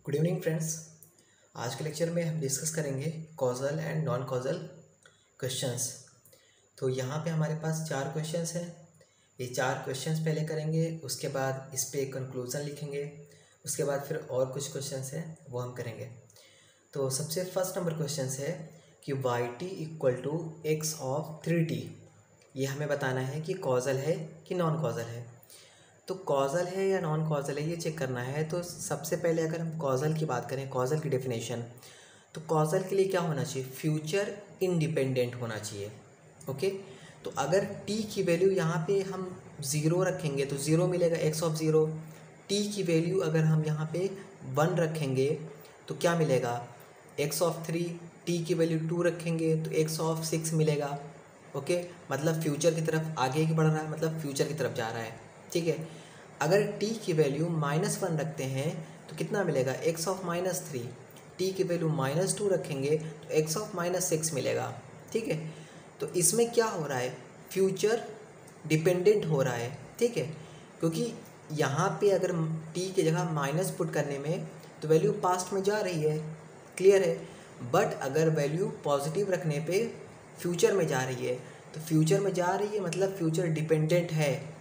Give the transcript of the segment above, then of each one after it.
Good evening friends. आज के lecture में हम डिस्कस करेंगे causal and non causal questions. तो यहाँ पे हमारे पास 4 क्वेश्चंस हैं। ये 4 क्वेश्चंस पहले करेंगे, उसके बाद इस पे कंक्लूजन लिखेंगे, उसके बाद फिर और कुछ क्वेश्चंस हैं वो हम करेंगे। तो सबसे फर्स्ट नंबर क्वेश्चन है कि y/t = x ऑफ 3t। ये हमें बताना है कि कॉजल है कि नॉन कॉजल है। तो कॉजल है या नॉन कॉजल है ये चेक करना है। तो सबसे पहले अगर हम कॉजल की बात करें, कॉजल की डेफिनेशन, तो कॉजल के लिए क्या होना चाहिए? फ्यूचर इंडिपेंडेंट होना चाहिए। ओके, तो अगर t की वैल्यू यहाँ पे हम 0 रखेंगे तो 0 मिलेगा x ऑफ 0। t की वैल्यू अगर हम यहाँ पे 1 रखेंगे तो क्या मिलेगा? x of 3। t की वैल्यू 2 रखेंगे तो x ऑफ 6 मिलेगा। ओके, मतलब फ्यूचर की तरफ आगे ही बढ़ रहा है, मतलब फ्यूचर की तरफ जा रहा है। ठीक है, अगर t की वैल्यू -1 रखते हैं तो कितना मिलेगा? x of -3। t की वैल्यू -2 रखेंगे तो x ऑफ -6 मिलेगा। ठीक है, तो इसमें क्या हो रहा है? फ्यूचर डिपेंडेंट हो रहा है। ठीक है, क्योंकि यहाँ पे अगर t की जगह माइनस पुट करने में तो वैल्यू पास्ट में जा रही है, क्लियर है। बट अगर वैल्यू पॉजिटिव रखने पे फ्यूचर में जा रही है, तो फ्यूचर में जा रही है मतलब फ्यूचर डिपेंडेंट है।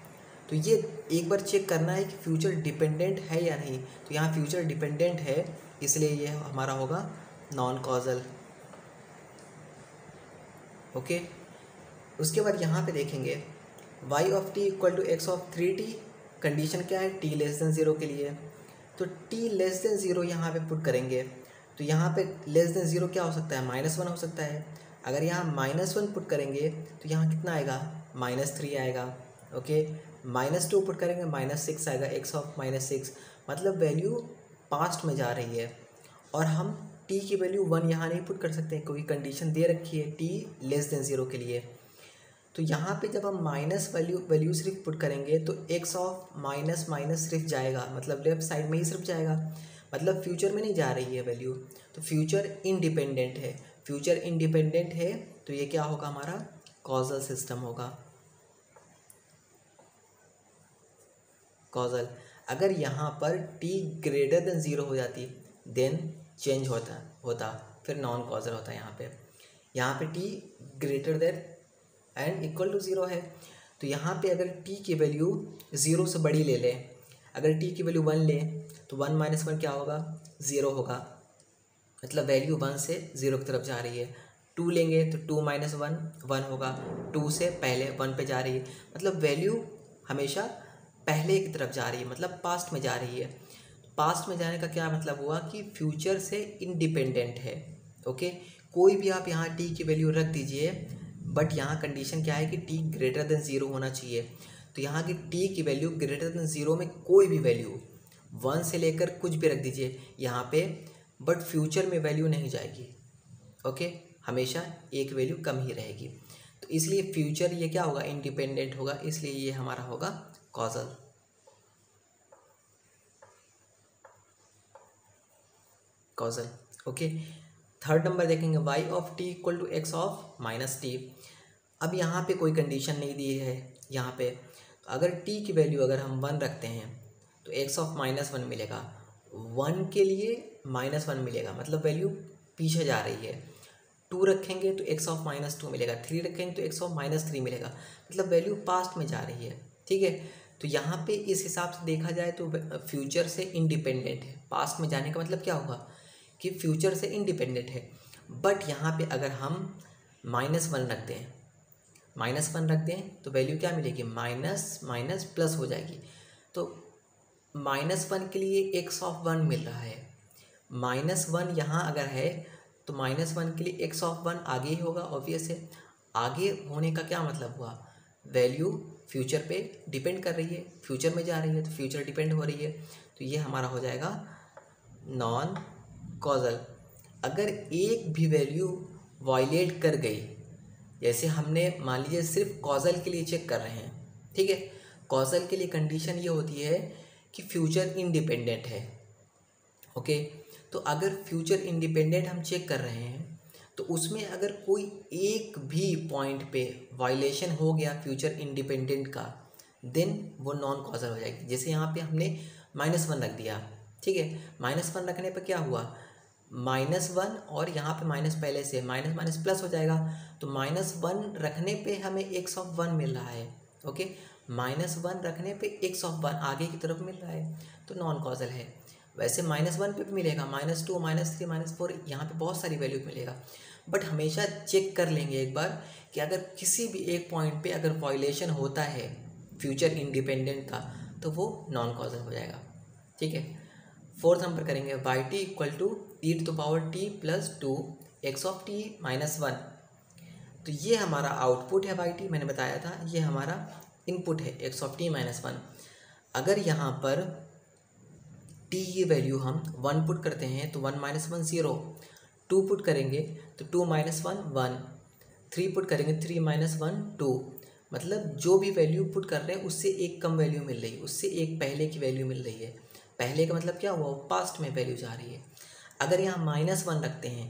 तो ये एक बार चेक करना है कि फ्यूचर डिपेंडेंट है या नहीं। तो यहाँ फ्यूचर डिपेंडेंट है, इसलिए ये हमारा होगा नॉन कॉजल। ओके, उसके बाद यहाँ पे देखेंगे y of t = x of 3t। Condition क्या है? t <0 के लिए। तो t <0 यहाँ पे पुट करेंगे तो यहाँ पे <0 क्या हो सकता है? -1 हो सकता है। अगर यहाँ -1 पुट करेंगे तो यहाँ कितना आएगा? -3 आएगा। ओके, -2 पुट करेंगे -6 आएगा, x ऑफ -6। मतलब वैल्यू पास्ट में जा रही है और हम t की वैल्यू 1 यहाँ नहीं पुट कर सकते क्योंकि कंडीशन दे रखी है t <0 के लिए। तो यहाँ पे जब हम माइनस वैल्यू सिर्फ पुट करेंगे तो x ऑफ माइनस सिर्फ जाएगा, मतलब लेफ्ट साइड में ही सिर्फ जाएगा, मतलब फ्यूचर में नहीं जा रही है वैल्यू। तो फ्यूचर इंडिपेंडेंट है। फ्यूचर इंडिपेंडेंट है तो ये क्या होगा? हमारा कॉजल सिस्टम होगा। कॉजल अगर यहाँ पर t > 0 हो जाती देन चेंज होता फिर नॉन कॉजल होता। यहाँ पे t > 0 है। तो यहाँ पे अगर t की वैल्यू 0 से बड़ी ले लें, अगर t की वैल्यू 1 लें तो 1 - 1 क्या होगा? 0 होगा, मतलब वैल्यू 1 से 0 की तरफ जा रही है। 2 लेंगे तो 2 - 1 1 होगा, 2 से पहले 1 पे जा रही है, मतलब वैल्यू हमेशा पहले की तरफ जा रही है, मतलब पास्ट में जा रही है। पास्ट में जाने का क्या मतलब हुआ? कि फ्यूचर से इंडिपेंडेंट है। ओके, कोई भी आप यहाँ t की वैल्यू रख दीजिए, बट यहाँ कंडीशन क्या है कि t > 0 होना चाहिए। तो यहाँ की t की वैल्यू > 0 में कोई भी वैल्यू 1 से लेकर कुछ भी रख दीजिए यहाँ पे, बट फ्यूचर में वैल्यू नहीं जाएगी। ओके, हमेशा एक वैल्यू कम ही रहेगी। तो इसलिए फ्यूचर ये क्या होगा? इंडिपेंडेंट होगा, इसलिए ये हमारा होगा causal. Causal. Okay, third number देखेंगे y of t = x of -t। अब यहाँ पे कोई कंडीशन नहीं दी है। यहाँ पे अगर t की वैल्यू अगर हम 1 रखते हैं तो x ऑफ -1 मिलेगा। 1 के लिए -1 मिलेगा, मतलब वैल्यू पीछे जा रही है। 2 रखेंगे तो x ऑफ -2 मिलेगा, 3 रखेंगे तो x ऑफ -3 मिलेगा, मतलब वैल्यू पास्ट में जा रही है। ठीक है, तो यहाँ पे इस हिसाब से देखा जाए तो फ्यूचर से इंडिपेंडेंट है। पास्ट में जाने का मतलब क्या होगा? कि फ्यूचर से इंडिपेंडेंट है। बट यहाँ पे अगर हम -1 रख दें, -1 रख दें तो वैल्यू क्या मिलेगी? माइनस माइनस प्लस हो जाएगी। तो -1 के लिए x ऑफ 1 मिल रहा है। -1 यहाँ अगर है तो -1 के लिए x ऑफ 1 आगे ही होगा, ऑब्वियस है। आगे होने का क्या मतलब हुआ? वैल्यू फ्यूचर पे डिपेंड कर रही है, फ्यूचर में जा रही है तो फ्यूचर डिपेंड हो रही है। तो ये हमारा हो जाएगा नॉन कॉजल। अगर एक भी वैल्यू वायलेट कर गई, जैसे हमने मान लीजिए सिर्फ कॉजल के लिए चेक कर रहे हैं, ठीक है, कॉजल के लिए कंडीशन ये होती है कि फ्यूचर इंडिपेंडेंट है। ओके, तो अगर फ्यूचर इंडिपेंडेंट हम चेक कर रहे हैं तो उसमें अगर कोई एक भी पॉइंट पे वायलेशन हो गया फ्यूचर इंडिपेंडेंट का, देन वो नॉन कॉजल हो जाएगी। जैसे यहाँ पे हमने -1 रख दिया, ठीक है, -1 रखने पर क्या हुआ, -1 और यहाँ पे माइनस पहले से, माइनस माइनस प्लस हो जाएगा, तो -1 रखने पे हमें x(1) मिल रहा है। ओके, -1 रखने पे x(1) आगे की तरफ मिल रहा है, तो नॉन कॉजल है। वैसे -1 पे भी मिलेगा, -2, -3, -4, यहाँ पे बहुत सारी वैल्यू मिलेगा, बट हमेशा चेक कर लेंगे एक बार कि अगर किसी भी एक पॉइंट पे अगर वायलेशन होता है फ्यूचर इंडिपेंडेंट का, तो वो नॉन कॉजल हो जाएगा। ठीक है, फोर्थ नंबर करेंगे, Y T equal to e⁻t + 2 x(t - 1), तो ये हमारा आउटपुट है वाई टी, मैंने बताया था, ये हमारा इनपुट है x(t - 1). अगर यहाँ पर t की वैल्यू हम 1 पुट करते हैं तो 1 - 1 0, 2 पुट करेंगे तो 2 - 1 1, 3 पुट करेंगे 3 - 1 2, मतलब जो भी वैल्यू पुट कर रहे हैं उससे एक कम वैल्यू मिल रही है, उससे एक पहले की वैल्यू मिल रही है। पहले का मतलब क्या हुआ, पास्ट में वैल्यू जा रही है। अगर यहाँ -1 रखते हैं,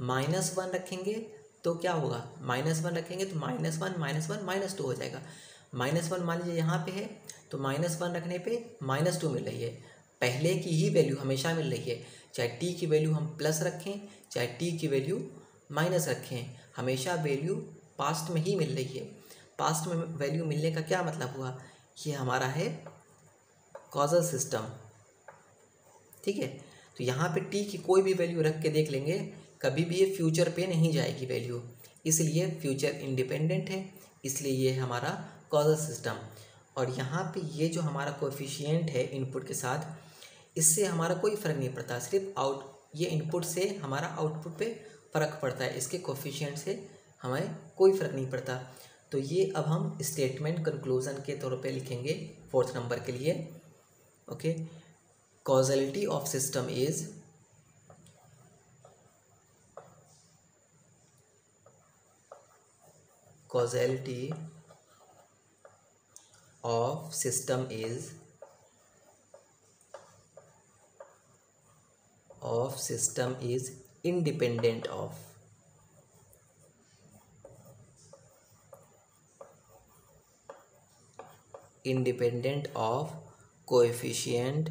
-1 रखेंगे तो क्या होगा, -1 रखेंगे तो -1 -1 -2 हो जाएगा। -1 मान लीजिए यहाँ पे है, तो -1 रखने पे -2 मिल रही है, पहले की ही वैल्यू हमेशा मिल रही है। चाहे टी की वैल्यू हम प्लस रखें, चाहे टी की वैल्यू माइनस रखें, हमेशा वैल्यू पास्ट में ही मिल रही है। पास्ट में वैल्यू मिलने का क्या मतलब हुआ, ये हमारा है कॉजल सिस्टम। ठीक है, तो यहाँ पे टी की कोई भी वैल्यू रख के देख लेंगे, कभी भी ये फ्यूचर पे नहीं जाएगी वैल्यू, इसलिए फ्यूचर इंडिपेंडेंट है, इसलिए ये हमारा कॉजल सिस्टम। और यहाँ पे ये जो हमारा कोएफिशिएंट है इनपुट के साथ, इससे हमारा कोई फ़र्क नहीं पड़ता, सिर्फ ये इनपुट से हमारा आउटपुट पे फ़र्क पड़ता है, इसके कोएफिशिएंट से हमें कोई फ़र्क नहीं पड़ता। तो ये अब हम स्टेटमेंट कंक्लूजन के तौर पे लिखेंगे फोर्थ नंबर के लिए। Okay, causality of system is independent of coefficient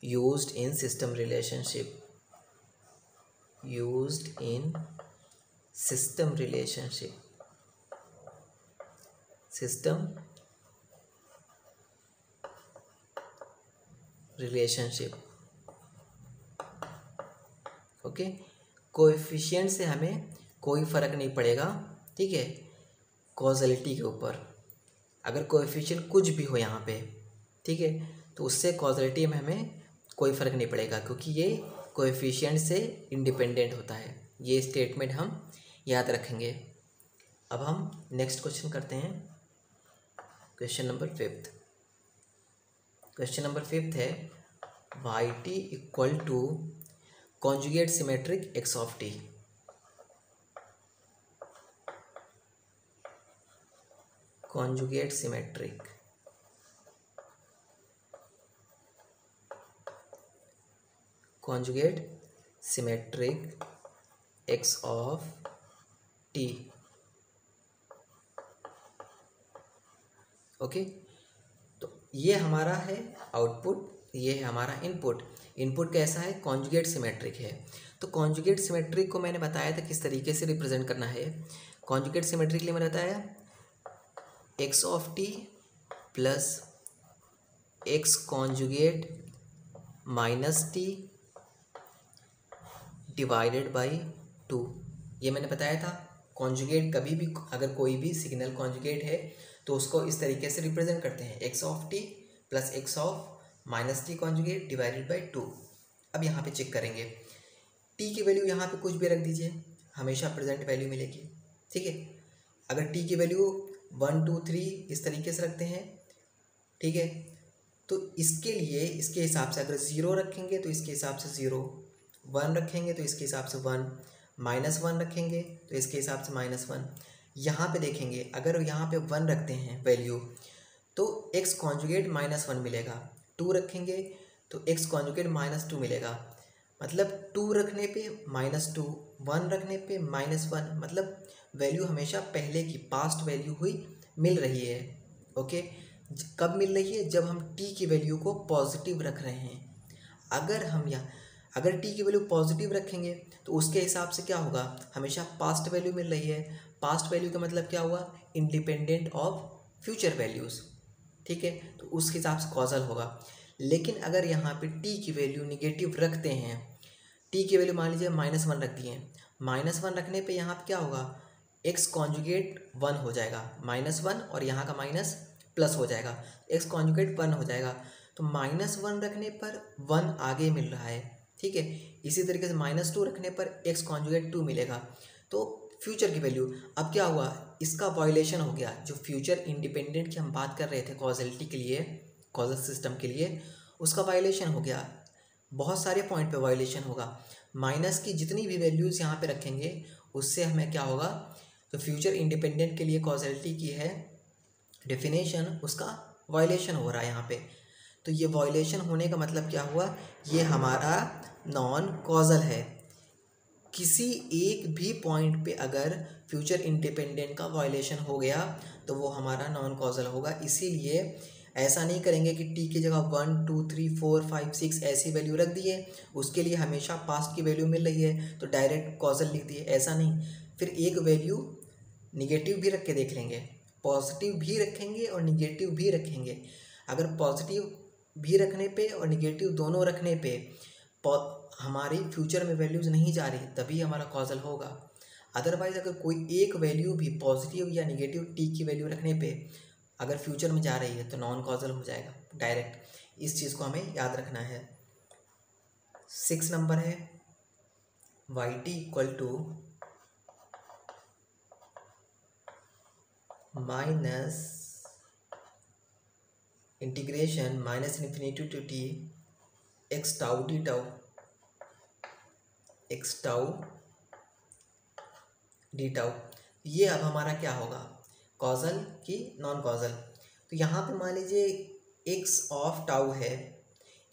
used in system relationship, okay, coefficient से हमें कोई फ़र्क नहीं पड़ेगा। ठीक है, कॉजलिटी के ऊपर अगर कोएफिशिएंट कुछ भी हो यहाँ पे, ठीक है, तो उससे कॉजलिटी में हमें कोई फ़र्क नहीं पड़ेगा, क्योंकि ये कोएफिशिएंट से इंडिपेंडेंट होता है। ये स्टेटमेंट हम याद रखेंगे। अब हम नेक्स्ट क्वेश्चन करते हैं, क्वेश्चन नंबर 5। क्वेश्चन नंबर 5 है, Y T equal to conjugate symmetric x(t), conjugate symmetric x(t). Okay, तो ये हमारा है आउटपुट, ये है हमारा इनपुट। इनपुट कैसा है, कॉन्जुगेट सिमेट्रिक है। तो कॉन्जुगेट सिमेट्रिक को मैंने बताया था किस तरीके से रिप्रेजेंट करना है। कॉन्जुगेट सिमेट्रिक के लिए मैंने बताया x(t) plus x conjugate -t divided by 2, ये मैंने बताया था। कॉन्जुगेट कभी भी अगर कोई भी सिग्नल कॉन्जुगेट है तो उसको इस तरीके से रिप्रेजेंट करते हैं, x(t) plus x -t conjugate divided by 2। अब यहाँ पे चेक करेंगे, t की वैल्यू यहाँ पे कुछ भी रख दीजिए, हमेशा प्रेजेंट वैल्यू मिलेगी। ठीक है, अगर t की वैल्यू 1 2 3 इस तरीके से रखते हैं, ठीक है, तो इसके लिए इसके हिसाब से अगर 0 रखेंगे तो इसके हिसाब से 0, 1 रखेंगे तो इसके हिसाब से 1, -1 रखेंगे तो इसके हिसाब से -1। यहाँ पे देखेंगे, अगर यहाँ पे 1 रखते हैं वैल्यू तो x कॉन्जुगेट -1 मिलेगा, 2 रखेंगे तो x कॉन्जुगेट -2 मिलेगा, मतलब 2 रखने पे -2, 1 रखने पे -1, मतलब वैल्यू हमेशा पहले की पास्ट वैल्यू हुई मिल रही है। ओके, कब मिल रही है? जब हम टी की वैल्यू को पॉजिटिव रख रहे हैं। अगर टी की वैल्यू पॉजिटिव रखेंगे तो उसके हिसाब से क्या होगा, हमेशा पास्ट वैल्यू मिल रही है। पास्ट वैल्यू का मतलब क्या हुआ, इंडिपेंडेंट ऑफ फ्यूचर वैल्यूज़। ठीक है, तो उस हिसाब से कॉजल होगा। लेकिन अगर यहाँ पे टी की वैल्यू निगेटिव रखते हैं, टी की वैल्यू मान लीजिए -1 रख दिए, -1 रखने पे यहाँ पे क्या होगा, एक्स कॉन्जुगेट 1 हो जाएगा, -1 और यहाँ का माइनस प्लस हो जाएगा, एक्स कॉन्जुगेट 1 हो जाएगा। तो -1 रखने पर 1 आगे मिल रहा है। ठीक है, इसी तरीके से -2 रखने पर एक्स कॉन्जुगेट 2 मिलेगा। तो फ्यूचर की वैल्यू, अब क्या हुआ, इसका वायोलेशन हो गया। जो फ्यूचर इंडिपेंडेंट की हम बात कर रहे थे कॉजलिटी के लिए, कॉजल सिस्टम के लिए, उसका वायोलेशन हो गया। बहुत सारे पॉइंट पे वायोलेशन होगा। माइनस की जितनी भी वैल्यूज़ यहाँ पे रखेंगे उससे हमें क्या होगा, तो फ्यूचर इंडिपेंडेंट के लिए कॉजलिटी की है डेफिनेशन, उसका वायोलेशन हो रहा है यहाँ पे। तो ये वायोलेशन होने का मतलब क्या हुआ, ये हमारा नॉन कॉजल है। किसी एक भी पॉइंट पे अगर फ्यूचर इंडिपेंडेंट का वायोलेशन हो गया तो वो हमारा नॉन कॉजल होगा। इसीलिए ऐसा नहीं करेंगे कि टी की जगह 1 2 3 4 5 6 ऐसी वैल्यू रख दिए, उसके लिए हमेशा पास्ट की वैल्यू मिल रही है तो डायरेक्ट कॉजल लिख दिए, ऐसा नहीं। फिर एक वैल्यू निगेटिव भी रख के देख लेंगे, पॉजिटिव भी रखेंगे और निगेटिव भी रखेंगे। अगर पॉजिटिव भी रखने पे और निगेटिव दोनों रखने पे हमारी फ्यूचर में वैल्यूज़ नहीं जा रही तभी हमारा कॉजल होगा। अदरवाइज़ अगर कोई एक वैल्यू भी पॉजिटिव या निगेटिव टी की वैल्यू रखने पे अगर फ्यूचर में जा रही है तो नॉन कॉजल हो जाएगा डायरेक्ट। इस चीज़ को हमें याद रखना है। 6 नंबर है Y T equal to minus integration -∞ to T X tau D tau, X tau D tau. ये अब हमारा क्या होगा, कॉजल की नॉन कॉजल। तो यहाँ पे मान लीजिए एक्स ऑफ टाउ है,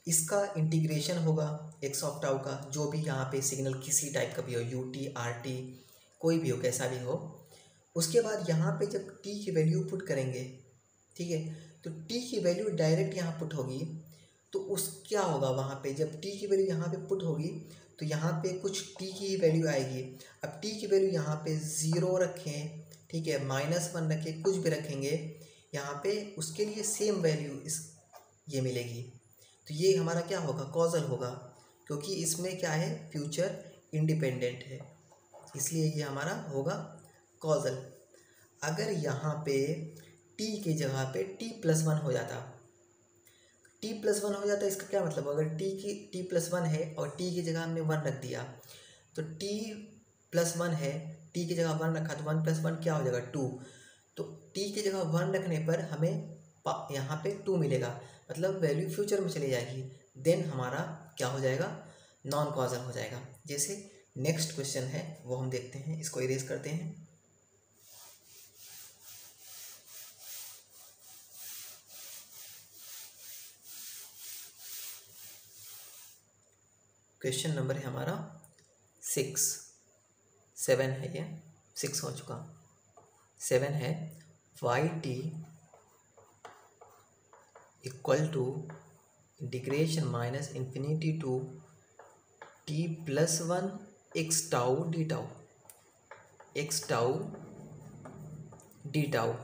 इसका इंटीग्रेशन होगा एक्स ऑफ टाउ का, जो भी यहाँ पे सिग्नल किसी टाइप का भी हो, यू टी आर टी कोई भी हो, कैसा भी हो। उसके बाद यहाँ पे जब टी की वैल्यू पुट करेंगे, ठीक है, तो टी की वैल्यू डायरेक्ट यहाँ पुट होगी। तो उस क्या होगा वहाँ पे, जब टी की वैल्यू यहाँ पे पुट होगी तो यहाँ पे कुछ टी की वैल्यू आएगी। अब टी की वैल्यू यहाँ पे 0 रखें, ठीक है, -1 रखें, कुछ भी रखेंगे यहाँ पे, उसके लिए सेम वैल्यू ये मिलेगी। तो ये हमारा क्या होगा, कॉजल होगा, क्योंकि इसमें क्या है, फ्यूचर इंडिपेंडेंट है, इसलिए ये हमारा होगा कॉजल। अगर यहाँ पे टी की जगह पे t+1 हो जाता, t+1 हो जाता, इसका क्या मतलब, अगर t+1 है और t की जगह हमने 1 रख दिया, तो t+1 है, t की जगह 1 रखा तो 1 + 1 क्या हो जाएगा, 2। तो t की जगह 1 रखने पर हमें यहाँ पे 2 मिलेगा, मतलब वैल्यू फ्यूचर में चली जाएगी। देन हमारा क्या हो जाएगा, नॉन कॉजल हो जाएगा। जैसे नेक्स्ट क्वेश्चन है वो हम देखते हैं, इसको इरेज करते हैं। क्वेश्चन नंबर है हमारा 7 है, ये 6 हो चुका, 7 है, Y T equal to integration -∞ to t+1 X tau D tau, X tau D tau.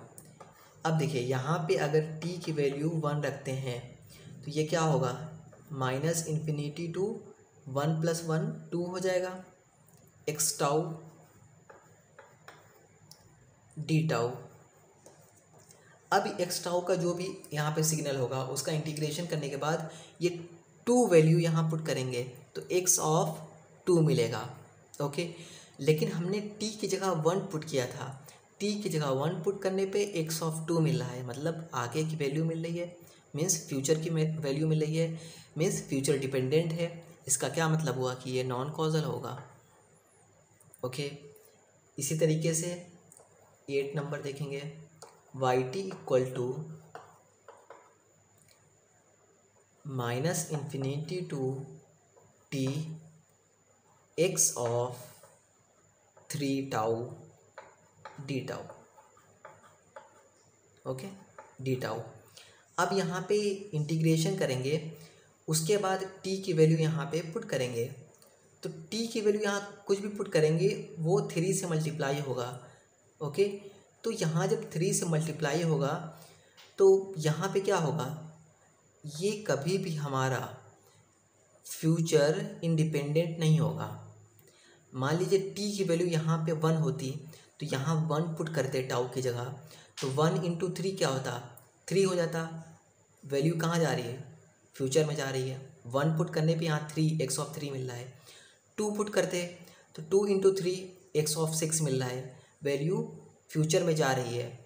अब देखिए यहाँ पे अगर t की वैल्यू 1 रखते हैं तो ये क्या होगा, -∞ टू 1 + 1 2 हो जाएगा, एक्स टाउ डी टाउ। अब एक्स टाउ का जो भी यहाँ पे सिग्नल होगा उसका इंटीग्रेशन करने के बाद ये 2 वैल्यू यहाँ पुट करेंगे तो एक्स ऑफ 2 मिलेगा। ओके, लेकिन हमने t की जगह 1 पुट किया था, t की जगह 1 पुट करने पे एक्स ऑफ 2 मिल रहा है, मतलब आगे की वैल्यू मिल रही है, मीन्स फ्यूचर की वैल्यू मिल रही है, मीन्स फ्यूचर डिपेंडेंट है। इसका क्या मतलब हुआ कि ये नॉन कॉजल होगा। ओके, इसी तरीके से 8 नंबर देखेंगे, Y T equal to -∞ to t X of 3 tau D tau. Okay, D tau. अब यहाँ पे इंटीग्रेशन करेंगे, उसके बाद टी की वैल्यू यहाँ पे पुट करेंगे। तो टी की वैल्यू यहाँ कुछ भी पुट करेंगे वो 3 से मल्टीप्लाई होगा। ओके, तो यहाँ जब 3 से मल्टीप्लाई होगा तो यहाँ पे क्या होगा, ये कभी भी हमारा फ्यूचर इंडिपेंडेंट नहीं होगा। मान लीजिए टी की वैल्यू यहाँ पे 1 होती तो यहाँ 1 पुट करते टाउ की जगह, तो 1 इंटू 3 क्या होता, 3 हो जाता। वैल्यू कहाँ जा रही है, फ्यूचर में जा रही है। 1 पुट करने पे यहाँ 3 एक्स ऑफ 3 मिल रहा है। 2 पुट करते तो 2 इंटू 3 एक्स ऑफ 6 मिल रहा है, वैल्यू फ्यूचर में जा रही है।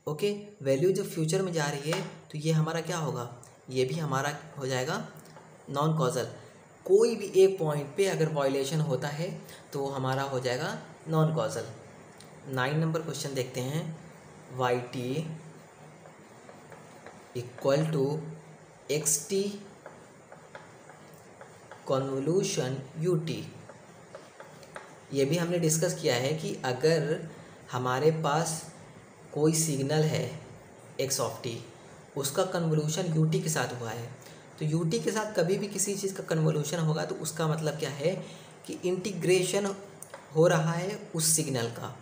ओके, वैल्यू जब फ्यूचर में जा रही है तो ये हमारा क्या होगा, ये भी हमारा हो जाएगा नॉन कॉजल। कोई भी एक पॉइंट पे अगर वायलेशन होता है तो हमारा हो जाएगा नॉन कॉजल। 9 नंबर क्वेश्चन देखते हैं। Y T equal to X T convolution U T. ये भी हमने डिस्कस किया है कि अगर हमारे पास कोई सिग्नल है एक्स ऑफ टी, उसका कन्वोल्यूशन यू टी के साथ हुआ है, तो यू टी के साथ कभी भी किसी चीज़ का कन्वोल्यूशन होगा तो उसका मतलब क्या है कि इंटीग्रेशन हो रहा है उस सिग्नल का।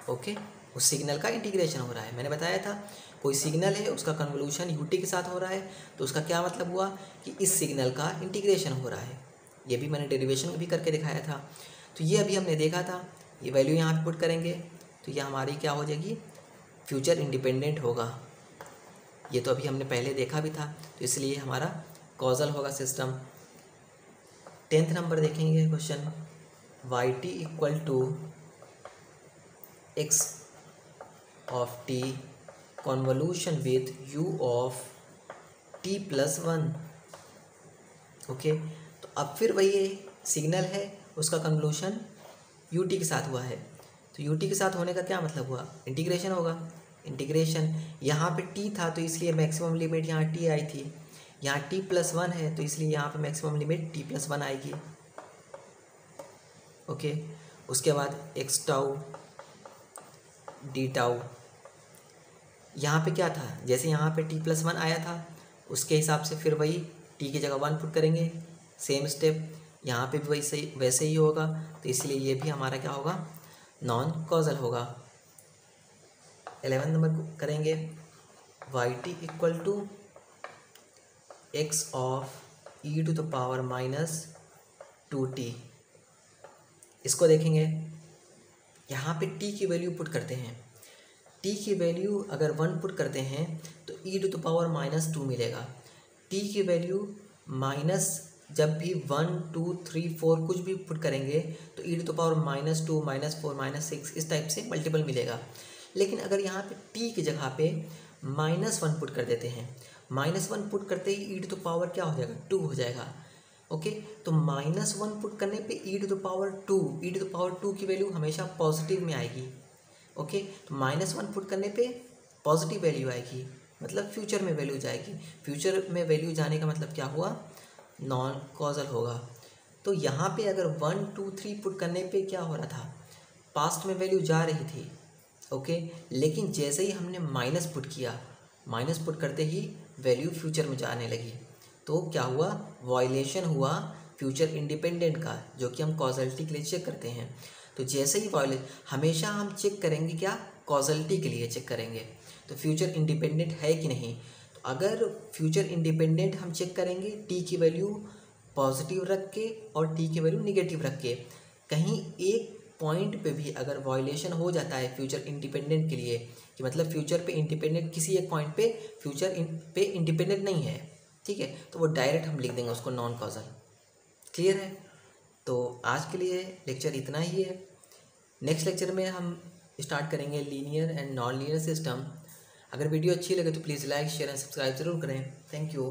ओके, उस सिग्नल का इंटीग्रेशन हो रहा है। मैंने बताया था कोई सिग्नल है उसका कन्वोल्यूशन यू टी के साथ हो रहा है तो उसका क्या मतलब हुआ कि इस सिग्नल का इंटीग्रेशन हो रहा है। ये भी मैंने डेरिवेशन भी करके दिखाया था। तो ये अभी हमने देखा था, ये वैल्यू यहाँ पे पुट करेंगे तो ये हमारी क्या हो जाएगी, फ्यूचर इंडिपेंडेंट होगा। ये तो अभी हमने पहले देखा भी था, तो इसलिए हमारा कॉजल होगा सिस्टम। 10th नंबर देखेंगे question. Y T equal to X of T convolution with U of T plus 1। Okay, तो अब फिर वही सिग्नल है उसका कन्वोल्यूशन यू टी के साथ हुआ है, तो यू टी के साथ होने का क्या मतलब हुआ, इंटीग्रेशन होगा। इंटीग्रेशन यहाँ पे टी था तो इसलिए मैक्सिमम लिमिट यहाँ टी आई थी, यहाँ टी प्लस 1 है तो इसलिए यहाँ पे मैक्सिमम लिमिट टी प्लस 1 आएगी। ओके, उसके बाद एक्स टाउ डी टाउ, यहाँ पे क्या था, जैसे यहाँ पे टी प्लस 1 आया था उसके हिसाब से फिर वही टी की जगह 1 पुट करेंगे, सेम स्टेप यहाँ पे भी वैसे ही होगा, तो इसलिए ये भी हमारा क्या होगा, नॉन कॉजल होगा। 11 नंबर करेंगे। Y T equal to X of E to the power minus 2t। इसको देखेंगे, यहाँ पे t की वैल्यू पुट करते हैं। t की वैल्यू अगर 1 पुट करते हैं तो e to the power minus 2 मिलेगा। t की वैल्यू माइनस जब भी 1 2 3 4 कुछ भी पुट करेंगे तो e to the power minus 2 minus 4 minus 6 इस टाइप से मल्टीपल मिलेगा। लेकिन अगर यहाँ पे t की जगह पे -1 पुट कर देते हैं, -1 पुट करते ही e टू द पावर क्या हो जाएगा, 2 हो जाएगा। ओके, तो -1 पुट करने पे e to the power 2, e to the power 2 की वैल्यू हमेशा पॉजिटिव में आएगी। ओके, तो -1 पुट करने पे पॉजिटिव वैल्यू आएगी, मतलब फ्यूचर में वैल्यू जाएगी। फ्यूचर में वैल्यू जाने का मतलब क्या हुआ, नॉन कॉजल होगा। तो यहाँ पे अगर 1 2 3 पुट करने पे क्या हो रहा था, पास्ट में वैल्यू जा रही थी। ओके, लेकिन जैसे ही हमने माइनस पुट किया, माइनस पुट करते ही वैल्यू फ्यूचर में जाने लगी, तो क्या हुआ, वायलेशन हुआ फ्यूचर इंडिपेंडेंट का, जो कि हम कॉजलिटी के लिए चेक करते हैं। तो जैसे ही हमेशा हम चेक करेंगे क्या, कॉजलिटी के लिए चेक करेंगे तो फ्यूचर इंडिपेंडेंट है कि नहीं। तो अगर फ्यूचर इंडिपेंडेंट हम चेक करेंगे टी की वैल्यू पॉजिटिव रख के और टी की वैल्यू निगेटिव रख के, कहीं एक पॉइंट पे भी अगर वायलेशन हो जाता है फ्यूचर इंडिपेंडेंट के लिए, कि मतलब फ्यूचर पे इंडिपेंडेंट, किसी एक पॉइंट पे फ्यूचर पे इंडिपेंडेंट नहीं है, ठीक है, तो वो डायरेक्ट हम लिख देंगे उसको नॉन कॉजल। क्लियर है। तो आज के लिए लेक्चर इतना ही है। नेक्स्ट लेक्चर में हम स्टार्ट करेंगे linear and non linear system. अगर वीडियो अच्छी लगे तो please like share and subscribe ज़रूर करें। Thank you.